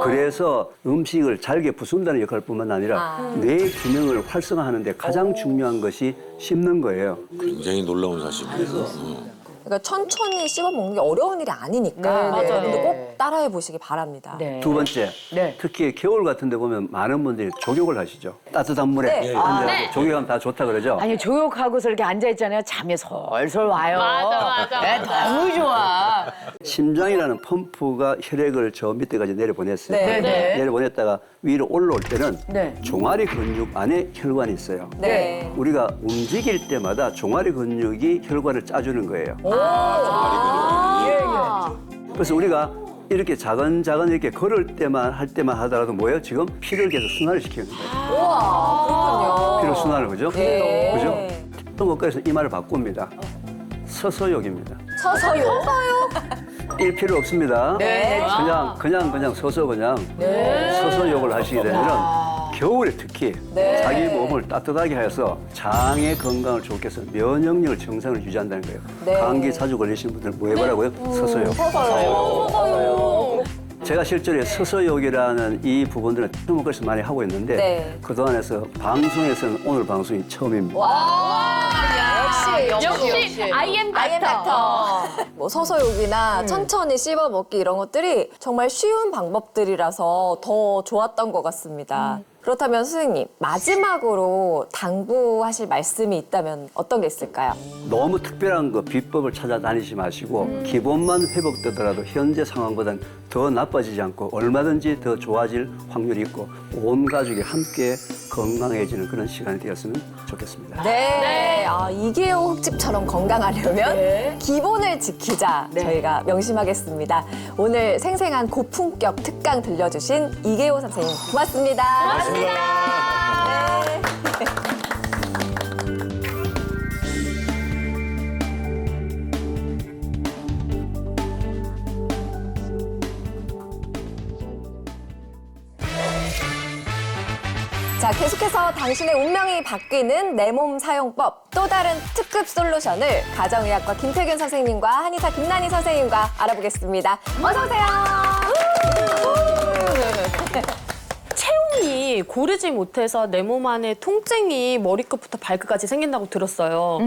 그래서 음식을 잘게 부순다는 역할뿐만 아니라 뇌 기능을 활성화하는 데 가장 중요한 것이 씹는 거예요. 굉장히 놀라운 사실이에요. 그러니까 천천히 씹어 먹는 게 어려운 일이 아니니까 네, 네. 여러분들 꼭 따라해 보시기 바랍니다. 네. 두 번째, 네. 특히 겨울 같은 데 보면 많은 분들이 족욕을 하시죠. 따뜻한 물에 네. 앉아서 네. 족욕하면 다 좋다 그러죠. 아니, 조욕하고서 이렇게 앉아있잖아요. 잠이 솔솔 와요. 맞아. 네, 너무 좋아. 심장이라는 펌프가 혈액을 저 밑에까지 내려보냈어요. 네. 네. 내려보냈다가 위로 올라올 때는 네. 종아리 근육 안에 혈관이 있어요. 네. 우리가 움직일 때마다 종아리 근육이 혈관을 짜주는 거예요. 그래서 우리가 이렇게 작은 이렇게 걸을 때만 할 때만 하더라도 뭐예요? 지금 피를 계속 순환을 시키는 거예요. 우와, 피를 순환을 그죠? 네. 그죠? 또 것까지서 이 말을 바꿉니다. 서서욕입니다. 서서요. 일 필요 없습니다. 네. 그냥 서서 서서욕을 하시게 되면 겨울에 특히 네. 자기 몸을 따뜻하게 해서 장의 건강을 좋게 해서 면역력을 정상을 유지한다는 거예요. 네. 감기 자주 걸리신 분들 뭐 해보라고요? 서서욕. 서서요. 제가 실제로 서서욕이라는 이 부분들은 주목해서 많이 하고 있는데 네. 그동안에서 방송에서는 오늘 방송이 처음입니다. 역시 I am 닥터. 뭐 서서욕이나 천천히 씹어 먹기 이런 것들이 정말 쉬운 방법들이라서 더 좋았던 것 같습니다. 그렇다면 선생님 마지막으로 당부하실 말씀이 있다면 어떤 게 있을까요? 너무 특별한 거 비법을 찾아다니지 마시고 기본만 회복되더라도 현재 상황보다는 더 나빠지지 않고 얼마든지 더 좋아질 확률이 있고 온 가족이 함께 건강해지는 그런 시간이 되었으면 좋겠습니다. 네. 아, 이계호 흙집처럼 건강하려면 기본을 지키자 저희가 명심하겠습니다. 오늘 생생한 고품격 특강 들려주신 이계호 선생님 고맙습니다. 네. 자, 계속해서 당신의 운명이 바뀌는 내 몸 사용법, 또 다른 특급 솔루션을 가정의학과 김태균 선생님과 한의사 김난희 선생님과 알아보겠습니다. 어서 오세요. 체온이 고르지 못해서 내 몸 안에 통증이 머리끝부터 발끝까지 생긴다고 들었어요.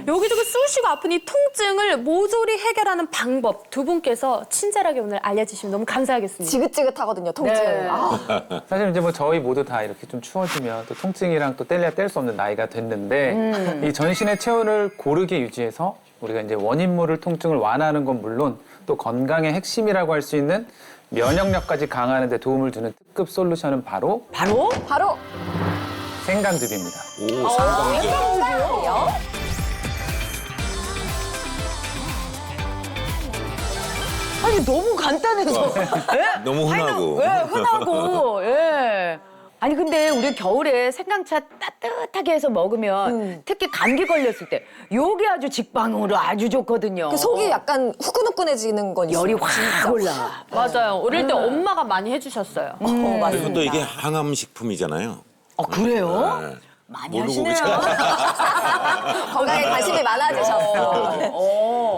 여기저기 쑤시고 아픈 이 통증을 모조리 해결하는 방법 두 분께서 친절하게 오늘 알려주시면 너무 감사하겠습니다. 지긋지긋하거든요, 통증. 네. 아, 사실 이제 뭐 저희 모두 다 이렇게 좀 추워지면 또 통증이랑 또 뗄래야 뗄 수 없는 나이가 됐는데 이 전신의 체온을 고르게 유지해서 우리가 이제 원인모를 통증을 완화하는 건 물론 또 건강의 핵심이라고 할 수 있는 면역력까지 강화하는 데 도움을 주는 특급 솔루션은 바로 바로? 생강즙입니다. 오, 생강즙. 생강이요? 아니, 너무 간단해서. 예? 너무 흔하고. 예, 흔하고. 예. 아니, 근데 우리 겨울에 생강차 따뜻하게 해서 먹으면 특히 감기 걸렸을 때 요게 아주 직방으로 아주 좋거든요. 그 속이 약간 후끈후끈해지는 건 있어요. 열이 확 올라. 맞아요. 어릴 때 엄마가 많이 해주셨어요. 그리고 또 이게 항암식품이잖아요. 그래요? 네. 많이 모르고 하시네요. 건강에 관심이 많아지셨어.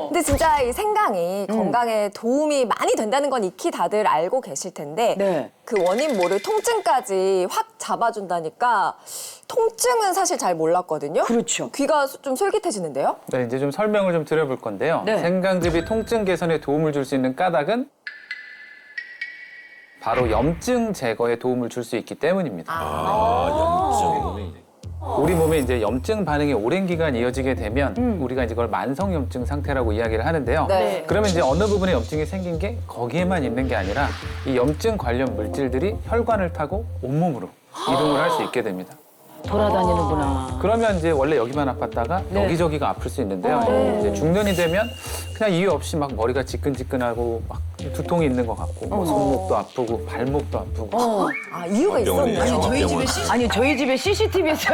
근데 진짜 이 생강이 건강에 도움이 많이 된다는 건 익히 다들 알고 계실 텐데 네. 그 원인 모를 통증까지 확 잡아준다니까 통증은 사실 잘 몰랐거든요. 그렇죠. 귀가 좀 솔깃해지는데요. 네, 이제 좀 설명을 좀 드려볼 건데요. 네. 생강즙이 통증 개선에 도움을 줄 수 있는 까닭은 바로 염증 제거에 도움을 줄 수 있기 때문입니다. 염증. 우리 몸에 이제 염증 반응이 오랜 기간 이어지게 되면 우리가 이제 그걸 만성 염증 상태라고 이야기를 하는데요. 네. 그러면 이제 어느 부분에 염증이 생긴 게 거기에만 있는 게 아니라 이 염증 관련 물질들이 혈관을 타고 온몸으로 이동을 할 수 있게 됩니다. 돌아다니는구나. 그러면 이제 원래 여기만 아팠다가 네. 여기저기가 아플 수 있는데요. 이제 중년이 되면 그냥 이유 없이 막 머리가 지끈지끈하고 막 두통이 있는 것 같고 뭐 손목도 아프고 발목도 아프고 아 이유가 병원이에요. 있었네요. 저희 집에 CCTV에서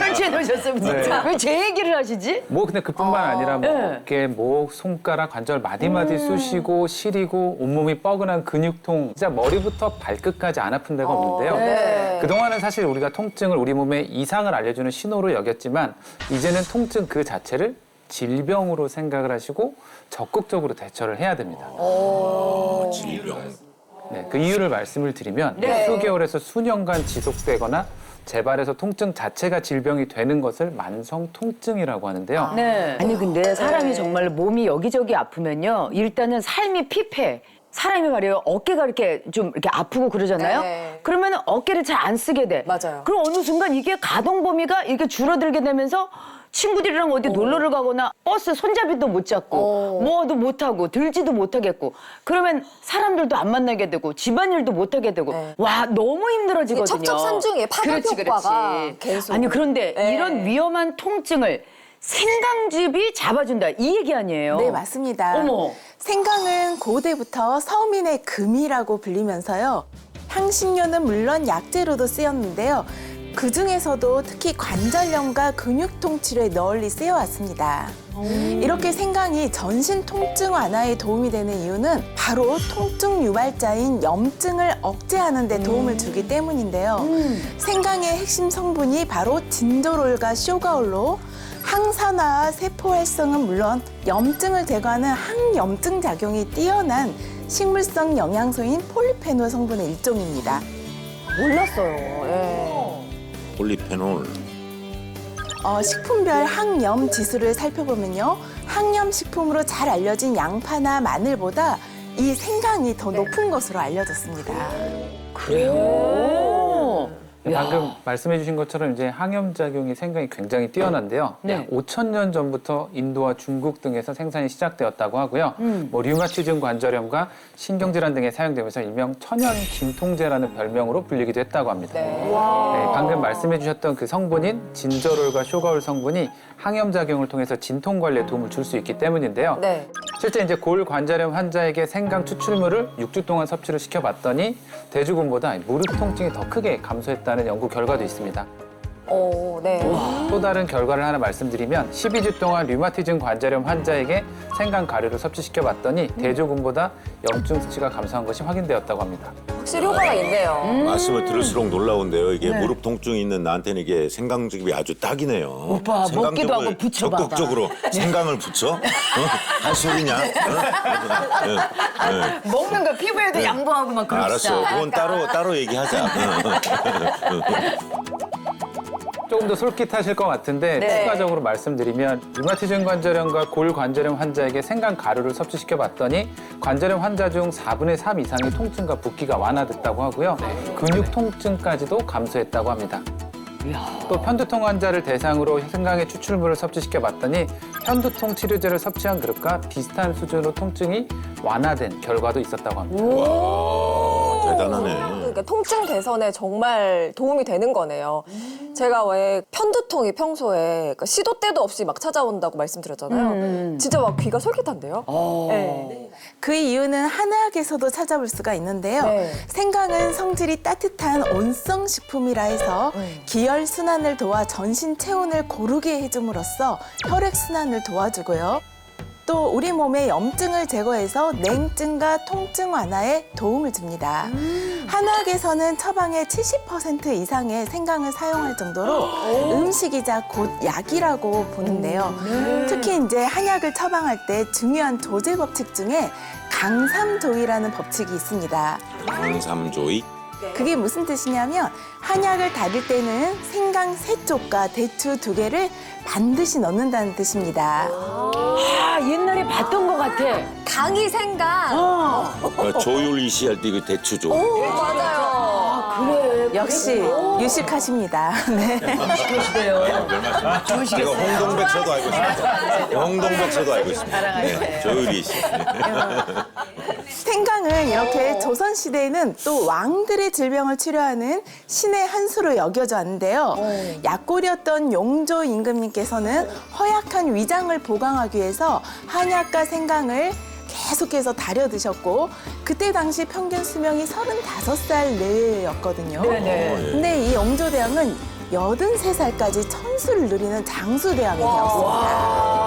설치해 놓으셨으면 진짜. 왜 제 얘기를 하시지? 뭐 근데 그뿐만 아니라 뭐 네. 어깨, 목, 손가락, 관절 마디마디 쑤시고 시리고 온몸이 뻐근한 근육통 진짜 머리부터 발끝까지 안 아픈 데가 없는데요. 네. 그동안은 사실 우리가 통증을 우리 몸에 이상을 알려주는 신호로 여겼지만 이제는 통증 그 자체를 질병으로 생각을 하시고 적극적으로 대처를 해야 됩니다. 질병. 네, 그 이유를 말씀을 드리면 수개월에서 수년간 지속되거나 재발해서 통증 자체가 질병이 되는 것을 만성 통증이라고 하는데요. 네. 아니 근데 사람이 정말 몸이 여기저기 아프면요. 일단은 삶이 피폐해. 사람이 말이에요. 어깨가 이렇게 좀 이렇게 아프고 그러잖아요. 네. 그러면 어깨를 잘 안 쓰게 돼. 맞아요. 그럼 어느 순간 이게 가동 범위가 이렇게 줄어들게 되면서 친구들이랑 어디 놀러를 가거나 버스 손잡이도 못 잡고 뭐도 못 하고 들지도 못하겠고 그러면 사람들도 안 만나게 되고 집안일도 못 하게 되고 네. 와 너무 힘들어지거든요. 첩첩산중이에요. 파급 효과가 계속. 아니 그런데 네. 이런 위험한 통증을 생강즙이 잡아준다 이 얘기 아니에요? 네, 맞습니다. 어머. 생강은 고대부터 서민의 금이라고 불리면서요. 향신료는 물론 약재로도 쓰였는데요. 그 중에서도 특히 관절염과 근육통 치료에 널리 쓰여왔습니다. 이렇게 생강이 전신 통증 완화에 도움이 되는 이유는 바로 통증 유발자인 염증을 억제하는 데 도움을 주기 때문인데요. 생강의 핵심 성분이 바로 진저롤과 쇼가올로 항산화와 세포 활성은 물론 염증을 제거하는 항염증 작용이 뛰어난 식물성 영양소인 폴리페놀 성분의 일종입니다. 몰랐어요. 예. 폴리페놀. 식품별 항염 지수를 살펴보면요. 항염 식품으로 잘 알려진 양파나 마늘보다 이 생강이 더 높은 것으로 알려졌습니다. 그래요? 방금 말씀해 주신 것처럼 이제 항염작용이 생강이 굉장히 뛰어난데요. 네. 약 5,000년 전부터 인도와 중국 등에서 생산이 시작되었다고 하고요. 뭐 류마티즘 관절염과 신경질환 등에 사용되면서 일명 천연 진통제라는 별명으로 불리기도 했다고 합니다. 네, 방금 말씀해 주셨던 그 성분인 진저롤과 쇼가올 성분이 항염작용을 통해서 진통 관리에 도움을 줄 수 있기 때문인데요. 네. 실제 이제 골관절염 환자에게 생강 추출물을 6주 동안 섭취를 시켜봤더니 대주군보다 무릎 통증이 더 크게 감소했다는 연구 결과도 있습니다. 네. 또 다른 결과를 하나 말씀드리면 12주 동안 류마티즘 관절염 환자에게 생강 가루를 섭취시켜봤더니 대조군보다 염증 수치가 감소한 것이 확인되었다고 합니다. 확실히 효과가 있네요. 말씀을 들을수록 놀라운데요. 이게 무릎 통증이 있는 나한테는 이게 생강즙이 아주 딱이네요. 오빠, 먹기도 하고 붙여봐. 적극적으로 생강을 붙여? 할 소리냐? 먹는 거 피부에도 양보하고 막 그러시잖아. 알았어. 그건 따로 얘기하자. 조금 더 솔깃하실 것 같은데 네. 추가적으로 말씀드리면 류마티즘 관절염과 골관절염 환자에게 생강 가루를 섭취시켜봤더니 관절염 환자 중 4분의 3 이상이 통증과 붓기가 완화됐다고 하고요. 근육 통증까지도 감소했다고 합니다. 또 편두통 환자를 대상으로 생강의 추출물을 섭취시켜봤더니 편두통 치료제를 섭취한 그릇과 비슷한 수준으로 통증이 완화된 결과도 있었다고 합니다. 와, 대단하네. 그러니까 통증 개선에 정말 도움이 되는 거네요. 제가 왜 편두통이 평소에 그러니까 시도 때도 없이 막 찾아온다고 말씀드렸잖아요. 진짜 막 귀가 솔깃한데요. 네. 그 이유는 한의학에서도 찾아볼 수가 있는데요. 네. 생강은 성질이 따뜻한 온성 식품이라 해서 기혈 순환을 도와 전신 체온을 고르게 해줌으로써 혈액 순환을 도와주고요. 또 우리 몸의 염증을 제거해서 냉증과 통증 완화에 도움을 줍니다. 한의학에서는 처방의 70% 이상의 생강을 사용할 정도로 음식이자 곧 약이라고 보는데요. 특히 이제 한약을 처방할 때 중요한 조제 법칙 중에 강삼조이라는 법칙이 있습니다. 강삼조이? 그게 무슨 뜻이냐면 한약을 다릴 때는 생강 3쪽과 대추 2개를 반드시 넣는다는 뜻입니다. 아, 옛날에 봤던 것 같아. 강이 생강. 조율이시 할 때 이거 대추조. 맞아요. 그래. 역시 유식하십니다. 네. 그러시대요. 제가 홍동백서도 알고 있습니다. 홍동백서도 알고 있습니다. 네, 조율이시. 생강은 이렇게 조선시대에는 또 왕들의 질병을 치료하는 신의 한 수로 여겨져 왔는데요. 약골이었던 용조 임금님께서는 허약한 위장을 보강하기 위해서 한약과 생강을 계속해서 다려 드셨고 그때 당시 평균 수명이 35살 내외였거든요. 네네. 근데 이 용조대왕은 83살까지 천수를 누리는 장수대왕이 되었습니다.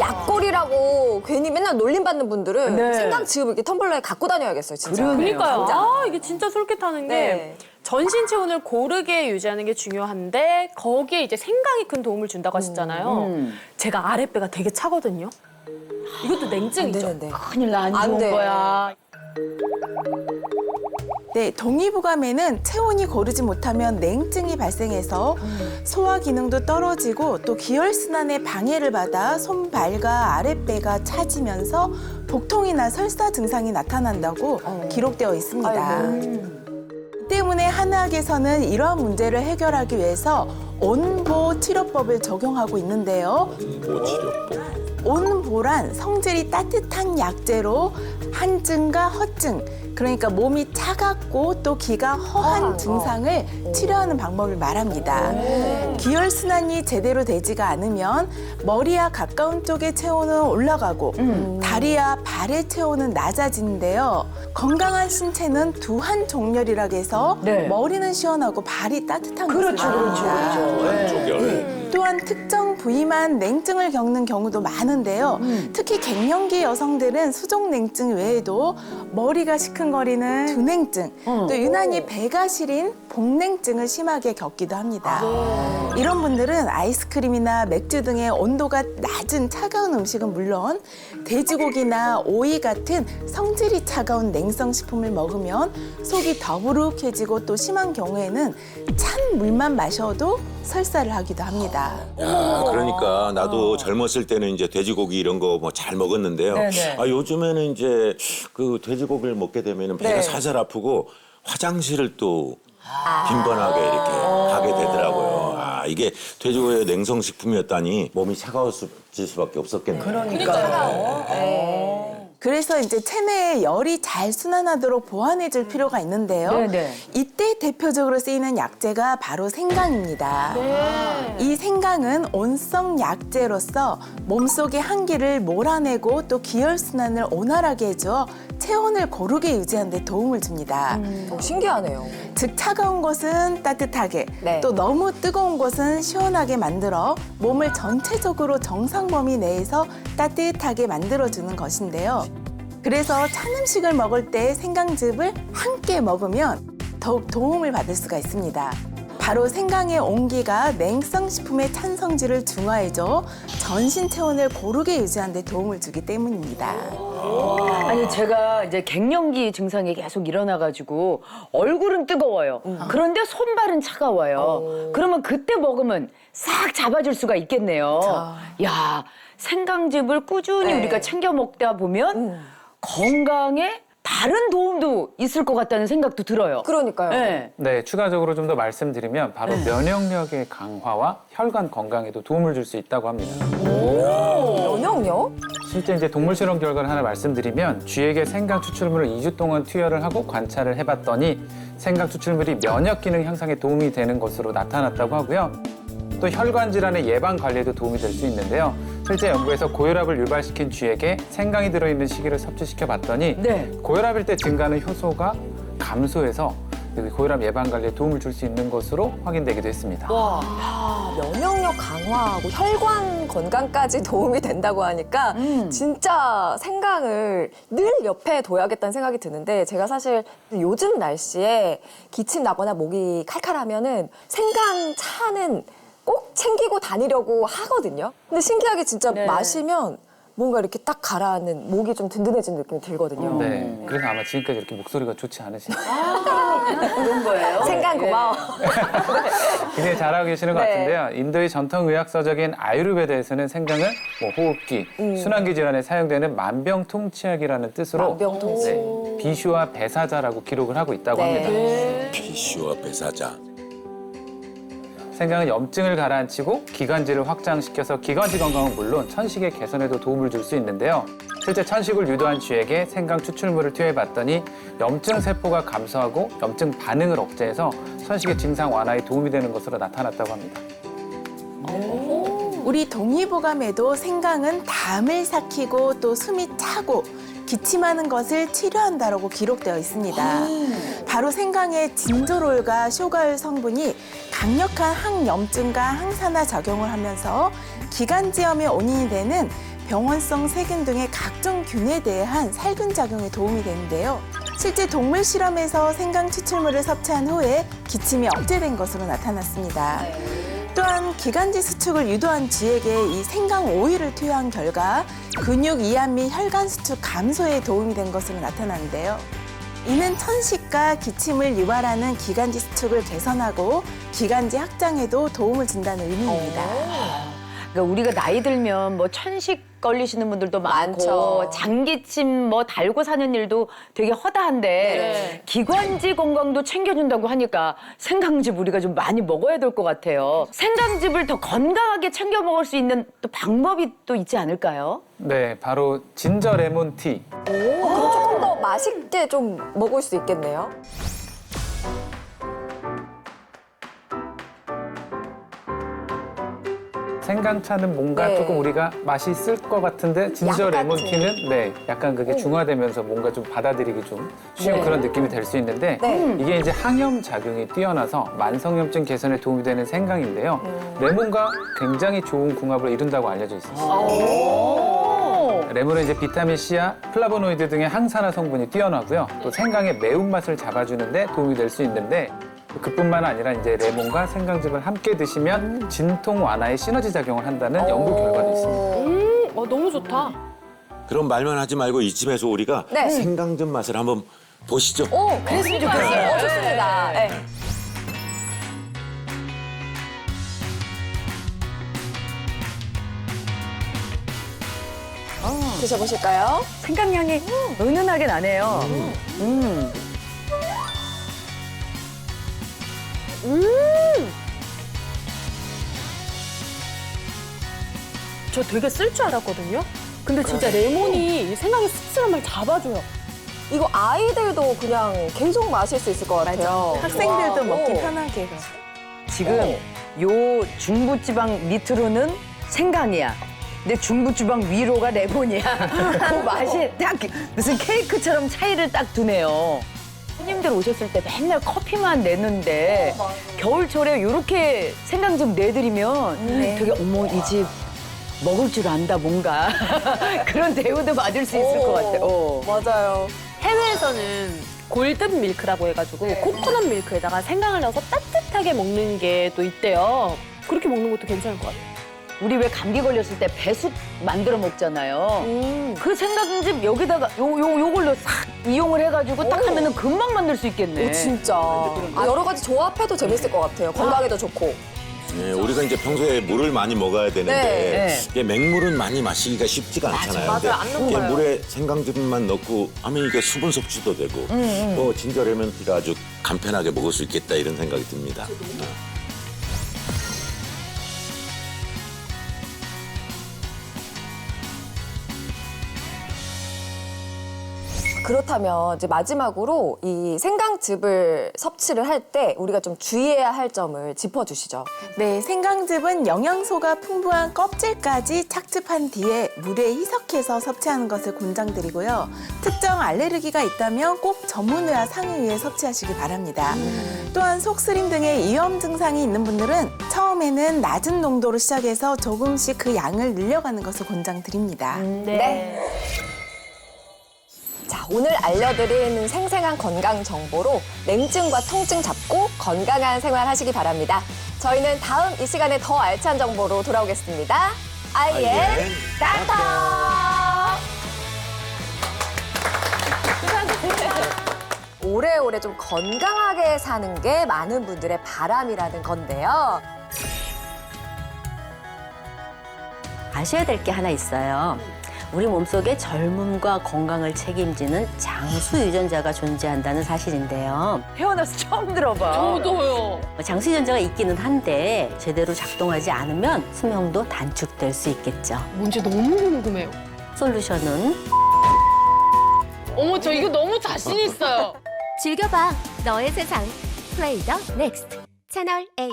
약골이라고 괜히 맨날 놀림받는 분들은 네. 생강 지금 이렇게 텀블러에 갖고 다녀야겠어요, 진짜. 그러네요. 그러니까요. 진짜. 아, 이게 진짜 솔깃하는 게 네. 전신 체온을 고르게 유지하는 게 중요한데 거기에 이제 생강이 큰 도움을 준다고 하셨잖아요. 제가 아랫배가 되게 차거든요. 이것도 안 냉증이죠. 되는데. 큰일 나, 안 안 좋은 돼. 거야. 네, 동의보감에는 체온이 고르지 못하면 냉증이 발생해서 소화 기능도 떨어지고 또 기혈순환에 방해를 받아 손발과 아랫배가 차지면서 복통이나 설사 증상이 나타난다고 기록되어 있습니다. 때문에 한의학에서는 이러한 문제를 해결하기 위해서 온보 치료법을 적용하고 있는데요. 보치료법. 온보란 성질이 따뜻한 약재로 한증과 허증, 그러니까 몸이 차갑고 또 기가 허한 증상을 치료하는 방법을 말합니다. 기혈순환이 제대로 되지가 않으면 머리와 가까운 쪽의 체온은 올라가고 다리와 발의 체온은 낮아지는데요. 건강한 신체는 두한종렬이라고 해서 네. 머리는 시원하고 발이 따뜻한 그렇죠, 것을 그렇죠, 말합니다. 그렇죠. 조결. 또한 특정 부위만 냉증을 겪는 경우도 많은데요. 특히 갱년기 여성들은 수족냉증 외에도 머리가 시큰거리는 두냉증, 또 유난히 배가 시린 복냉증을 심하게 겪기도 합니다. 이런 분들은 아이스크림이나 맥주 등의 온도가 낮은 차가운 음식은 물론 돼지고기나 오이 같은 성질이 차가운 냉성식품을 먹으면 속이 더부룩해지고 또 심한 경우에는 찬 물만 마셔도 설사를 하기도 합니다. 야, 그러니까 나도 젊었을 때는 이제 돼지고기 이런 거 뭐 잘 먹었는데요. 네네. 아, 요즘에는 이제 그 돼지고기를 먹게 되면 배가 네. 살살 아프고 화장실을 또 빈번하게 이렇게 가게 되더라고요. 아, 이게 돼지고기의 냉성식품이었다니 몸이 차가워질 수밖에 없었겠네요. 그래서 이제 체내에 열이 잘 순환하도록 보완해줄 필요가 있는데요. 네네. 이때 대표적으로 쓰이는 약재가 바로 생강입니다. 이 생강은 온성 약재로서 몸속의 한기를 몰아내고 또 기혈순환을 원활하게 해줘 체온을 고르게 유지하는 데 도움을 줍니다. 신기하네요. 즉 차가운 곳은 따뜻하게 네. 또 너무 뜨거운 곳은 시원하게 만들어 몸을 전체적으로 정상 범위 내에서 따뜻하게 만들어주는 것인데요. 그래서 찬 음식을 먹을 때 생강즙을 함께 먹으면 더욱 도움을 받을 수가 있습니다. 바로 생강의 온기가 냉성식품의 찬 성질을 중화해줘 전신 체온을 고르게 유지하는 데 도움을 주기 때문입니다. 아니 제가 이제 갱년기 증상이 계속 일어나가지고 얼굴은 뜨거워요. 그런데 손발은 차가워요. 그러면 그때 먹으면 싹 잡아줄 수가 있겠네요. 야, 생강즙을 꾸준히 네. 우리가 챙겨 먹다 보면 건강에 다른 도움도 있을 것 같다는 생각도 들어요. 그러니까요. 네. 네, 추가적으로 좀 더 말씀드리면 바로 면역력의 강화와 혈관 건강에도 도움을 줄 수 있다고 합니다. 면역력? 실제 이제 동물 실험 결과를 하나 말씀드리면 쥐에게 생강 추출물을 2주 동안 투여를 하고 관찰을 해봤더니 생강 추출물이 면역 기능 향상에 도움이 되는 것으로 나타났다고 하고요. 또 혈관 질환의 예방 관리에도 도움이 될 수 있는데요. 실제 연구에서 고혈압을 유발시킨 쥐에게 생강이 들어있는 식이를 섭취시켜 봤더니 네. 고혈압일 때 증가하는 효소가 감소해서 고혈압 예방 관리에 도움을 줄 수 있는 것으로 확인되기도 했습니다. 면역력 강화하고 혈관 건강까지 도움이 된다고 하니까 진짜 생강을 늘 옆에 둬야겠다는 생각이 드는데 제가 사실 요즘 날씨에 기침 나거나 목이 칼칼하면은 생강 차는 꼭 챙기고 다니려고 하거든요. 근데 신기하게 진짜 마시면 뭔가 이렇게 딱 가라앉는 목이 좀 든든해지는 느낌이 들거든요. 네, 그래서 아마 지금까지 이렇게 목소리가 좋지 않으신 그런 거예요? 생강 고마워. 굉장히 잘하고 계시는 것 네. 같은데요. 인도의 전통 의학서적인 아유르베다에서는 생강을 뭐 호흡기, 순환기 질환에 사용되는 만병통치약이라는 뜻으로 만병통치. 네, 비슈와 배사자라고 기록을 하고 있다고 네. 합니다. 비슈와 배사자. 생강은 염증을 가라앉히고 기관지를 확장시켜서 기관지 건강은 물론 천식의 개선에도 도움을 줄 수 있는데요. 실제 천식을 유도한 쥐에게 생강 추출물을 투여해봤더니 염증 세포가 감소하고 염증 반응을 억제해서 천식의 증상 완화에 도움이 되는 것으로 나타났다고 합니다. 우리 동의보감에도 생강은 담을 삭히고 또 숨이 차고 기침하는 것을 치료한다라고 기록되어 있습니다. 바로 생강의 진조롤과 쇼가올 성분이 강력한 항염증과 항산화 작용을 하면서 기관지염의 원인이 되는 병원성 세균 등의 각종 균에 대한 살균 작용에 도움이 되는데요. 실제 동물 실험에서 생강 추출물을 섭취한 후에 기침이 억제된 것으로 나타났습니다. 또한 기관지 수축을 유도한 쥐에게 이 생강 오일을 투여한 결과 근육 이완 및 혈관 수축 감소에 도움이 된 것으로 나타나는데요. 이는 천식과 기침을 유발하는 기관지 수축을 개선하고 기관지 확장에도 도움을 준다는 의미입니다. 그러니까 우리가 나이 들면 뭐 천식 걸리시는 분들도 많고 많죠. 장기침 뭐 달고 사는 일도 되게 허다한데 기관지 건강도 챙겨준다고 하니까 생강즙 우리가 좀 많이 먹어야 될 것 같아요. 생강즙을 더 건강하게 챙겨 먹을 수 있는 또 방법이 또 있지 않을까요? 네, 바로 진저 레몬티. 그럼 조금 더 맛있게 좀 먹을 수 있겠네요. 생강차는 뭔가 네. 조금 우리가 맛이 있을 것 같은데 진저 약 같은. 레몬티는 네, 약간 그게 중화되면서 뭔가 좀 받아들이기 좀 쉬운 네. 그런 느낌이 될 수 있는데 네. 이게 이제 항염 작용이 뛰어나서 만성염증 개선에 도움이 되는 생강인데요. 레몬과 굉장히 좋은 궁합을 이룬다고 알려져 있습니다. 레몬은 이제 비타민 C와 플라보노이드 등의 항산화 성분이 뛰어나고요. 또 생강의 매운맛을 잡아주는데 도움이 될 수 있는데 그뿐만 아니라 이제 레몬과 생강즙을 함께 드시면 진통 완화에 시너지 작용을 한다는 연구 결과도 있습니다. 너무 좋다. 그럼 말만 하지 말고 이쯤에서 우리가 네. 생강즙 맛을 한번 보시죠. 오, 그랬으면 좋겠어요. 좋습니다. 네. 드셔보실까요? 생강향이 은은하게 나네요. 저 되게 쓸 줄 알았거든요. 근데 진짜 레몬이 이 생강의 씁쓸함을 잡아줘요. 이거 아이들도 그냥 계속 마실 수 있을 것 같아요. 학생들도 와, 먹기 오. 편하게. 지금 요 중부지방 밑으로는 생강이야. 근데 중부지방 위로가 레몬이야. 그 맛이 딱 무슨 케이크처럼 차이를 딱 두네요. 손님들 오셨을 때 맨날 커피만 내는데 겨울철에 이렇게 생강즙 내드리면 되게 어머 이 집 먹을 줄 안다 뭔가 그런 대우도 받을 수 있을 것 같아요. 맞아요. 해외에서는 골든 밀크라고 해가지고 코코넛 밀크에다가 생강을 넣어서 따뜻하게 먹는 게 또 있대요. 그렇게 먹는 것도 괜찮을 것 같아요. 우리 왜 감기 걸렸을 때 배숙 만들어 먹잖아요. 그 생강즙 여기다가 요걸로 싹 이용을 해가지고 딱 하면은 금방 만들 수 있겠네. 오, 진짜. 여러 가지 조합해도 재밌을 것 같아요. 건강에도 좋고. 네, 우리가 이제 평소에 물을 많이 먹어야 되는데 네. 이게 맹물은 많이 마시기가 쉽지가 않잖아요. 맞아요. 안 근데 이게 녹아요. 물에 생강즙만 넣고 하면 이게 수분 섭취도 되고 뭐 진저 레몬티가 아주 간편하게 먹을 수 있겠다 이런 생각이 듭니다. 그렇다면 이제 마지막으로 이 생강즙을 섭취를 할 때 우리가 좀 주의해야 할 점을 짚어주시죠. 네, 생강즙은 영양소가 풍부한 껍질까지 착즙한 뒤에 물에 희석해서 섭취하는 것을 권장드리고요. 특정 알레르기가 있다면 꼭 전문의와 상의 후에 섭취하시기 바랍니다. 또한 속쓰림 등의 위험 증상이 있는 분들은 처음에는 낮은 농도로 시작해서 조금씩 그 양을 늘려가는 것을 권장드립니다. 네. 자, 오늘 알려드린 생생한 건강 정보로 냉증과 통증 잡고 건강한 생활 하시기 바랍니다. 저희는 다음 이 시간에 더 알찬 정보로 돌아오겠습니다. 아이엔 닥터! 오래오래 좀 건강하게 사는 게 많은 분들의 바람이라는 건데요. 아셔야 될 게 하나 있어요. 우리 몸속에 젊음과 건강을 책임지는 장수 유전자가 존재한다는 사실인데요. 태어나서 처음 들어봐. 저도요. 장수 유전자가 있기는 한데 제대로 작동하지 않으면 수명도 단축될 수 있겠죠. 뭔지 너무 궁금해요. 솔루션은 어머, 저 이거 너무 자신 있어요. 즐겨봐 너의 세상 플레이 더 넥스트 채널 A.